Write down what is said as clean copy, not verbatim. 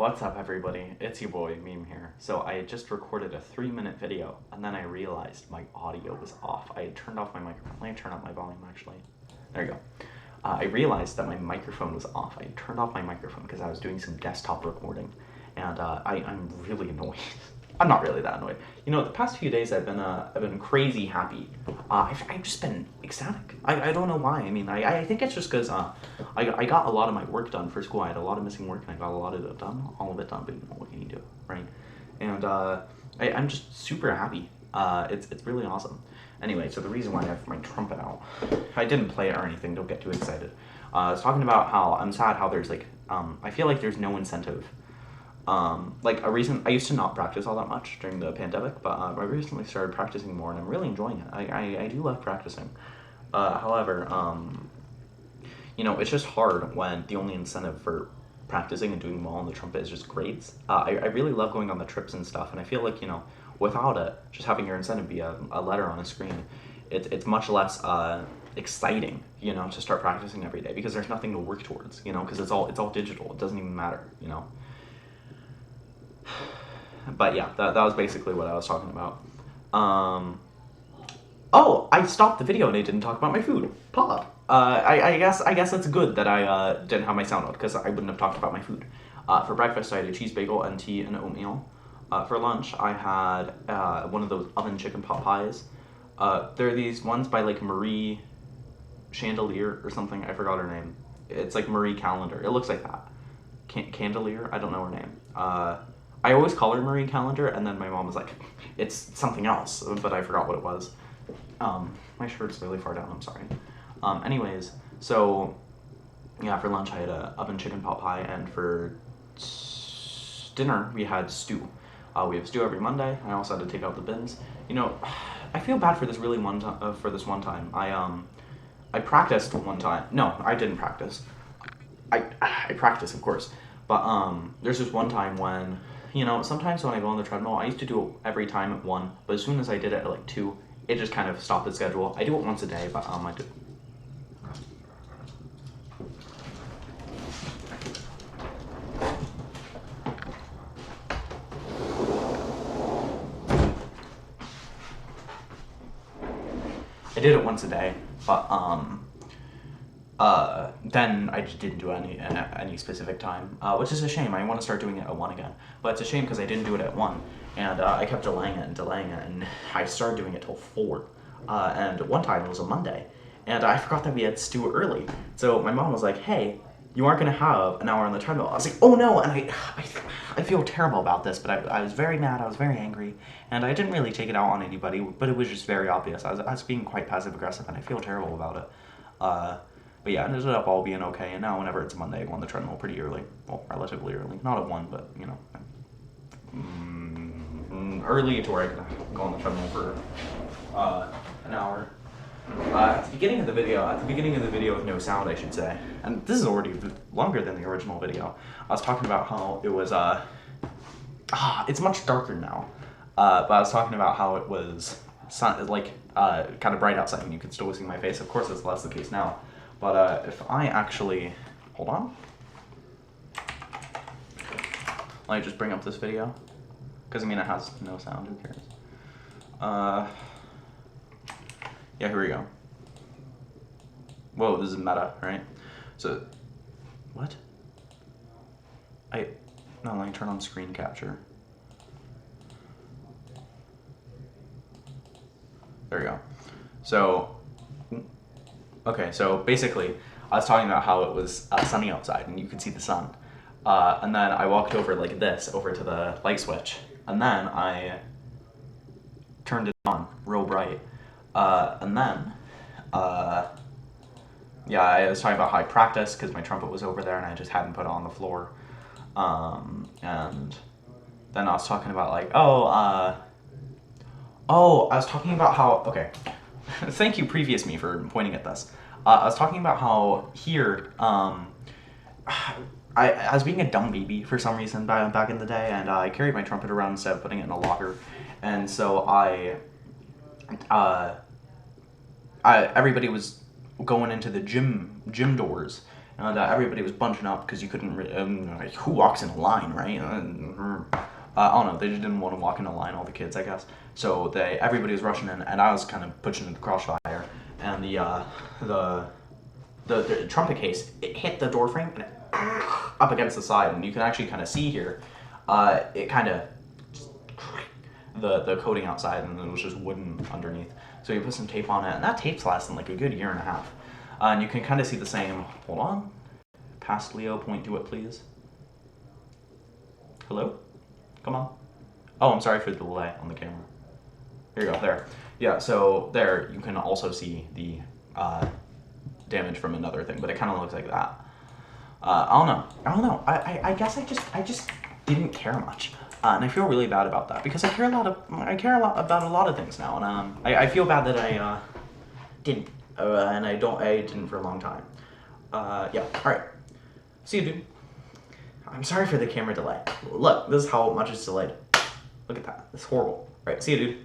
What's up, everybody? It's your boy, Meme here. So I just recorded a 3-minute video, and then I realized my audio was off. I had turned off my microphone. Let me turn up my volume, actually. There you go. I realized that my microphone was off. I turned off my microphone because I was doing some desktop recording, and I'm really annoyed. I'm not really that annoyed. You know, the past few days I've been crazy happy. I've just been ecstatic. I don't know why. I mean, I think it's just because I got a lot of my work done for school. I had a lot of missing work, and I got a lot of it done. All of it done, but you know, what can you do, right? And I'm just super happy. It's really awesome. Anyway, so the reason why I have my trumpet out, I didn't play it or anything. Don't get too excited. I was talking about how I'm sad how there's like I feel like there's no incentive. Like a reason I used to not practice all that much during the pandemic, but I recently started practicing more, and I'm really enjoying it. I do love practicing. However, you know, it's just hard when the only incentive for practicing and doing well on the trumpet is just grades. I really love going on the trips and stuff, and I feel like, you know, without it, just having your incentive be a letter on a screen, it's much less exciting, you know, to start practicing every day, because there's nothing to work towards, you know, because it's all digital. It doesn't even matter, you know. But yeah, that was basically what I was talking about. Oh, I stopped the video and I didn't talk about my food. Pod. I guess it's good that I didn't have my sound out, because I wouldn't have talked about my food. For breakfast, I had a cheese bagel and tea and oatmeal. For lunch, I had one of those oven chicken pot pies. There are these ones by like Marie Chandelier or something. I forgot her name. It's like Marie Calendar. It looks like that. Candelier? I don't know her name. I always call her Marie Calendar, and then my mom was like, it's something else, but I forgot what it was. My shirt's really far down, I'm sorry. Anyways, so, yeah, for lunch I had a oven chicken pot pie, and for dinner we had stew. We have stew every Monday. I also had to take out the bins. You know, I feel bad for this this one time. I practiced one time. No, I didn't practice. I practiced, of course, but there's this one time when, you know, sometimes when I go on the treadmill, I used to do it every time at 1, but as soon as I did it at like 2, it just kind of stopped the schedule. I do it once a day, but I do. I did it once a day, but then I just didn't do any specific time, which is a shame. I want to start doing it at 1 again, but it's a shame because I didn't do it at 1, and I kept delaying it, and I started doing it till 4, and one time it was a Monday, and I forgot that we had stew early, so my mom was like, hey, you aren't going to have an hour on the treadmill. I was like, oh no, and I feel terrible about this, but I was very mad, I was very angry, and I didn't really take it out on anybody, but it was just very obvious. I was being quite passive-aggressive, and I feel terrible about it. But yeah, it ended up all being okay, and now whenever it's Monday, I go on the treadmill pretty early. Well, relatively early. Not at 1, but, you know, early to where I can go on the treadmill for an hour. At the beginning of the video with no sound, I should say, and this is already longer than the original video, I was talking about how it was, it's much darker now, but I was talking about how it was kind of bright outside and you could still see my face. Of course, it's less the case now. But if I actually, hold on, let me just bring up this video, because I mean it has no sound, who cares? Yeah, here we go. Whoa, this is meta, right? So, what? No, let me turn on screen capture. There we go. So, okay, so basically, I was talking about how it was sunny outside and you could see the sun. And then I walked over like this, over to the light switch, and then I turned it on real bright. And then, yeah, I was talking about how I practiced because my trumpet was over there and I just hadn't put it on the floor. And then I was talking about like, I was talking about how, okay. Thank you, previous me, for pointing at this. I was talking about how here, I was being a dumb baby for some reason back in the day, and I carried my trumpet around instead of putting it in a locker, and so everybody was going into the gym doors, And everybody was bunching up because you couldn't. Like, who walks in a line, right? I don't know. They just didn't want to walk in a line. All the kids, I guess. So everybody was rushing in, and I was kind of pushing into the crossfire, and the trumpet case, it hit the door frame and it up against the side, and you can actually kind of see here, it kind of the coating outside, and it was just wooden underneath. So you put some tape on it, and that tape's lasting like a good year and a half. And you can kind of see the same. Hold on, past Leo, point to it, please. Hello, come on. Oh, I'm sorry for the delay on the camera. Here you go, there. Yeah, so there you can also see the damage from another thing, but it kind of looks like that. I don't know. I guess I just didn't care much, and I feel really bad about that because I care a lot about a lot of things now, and I feel bad that I didn't, and I didn't for a long time. Yeah. All right. See you, dude. I'm sorry for the camera delay. Look, this is how much it's delayed. Look at that. It's horrible. All right. See you, dude.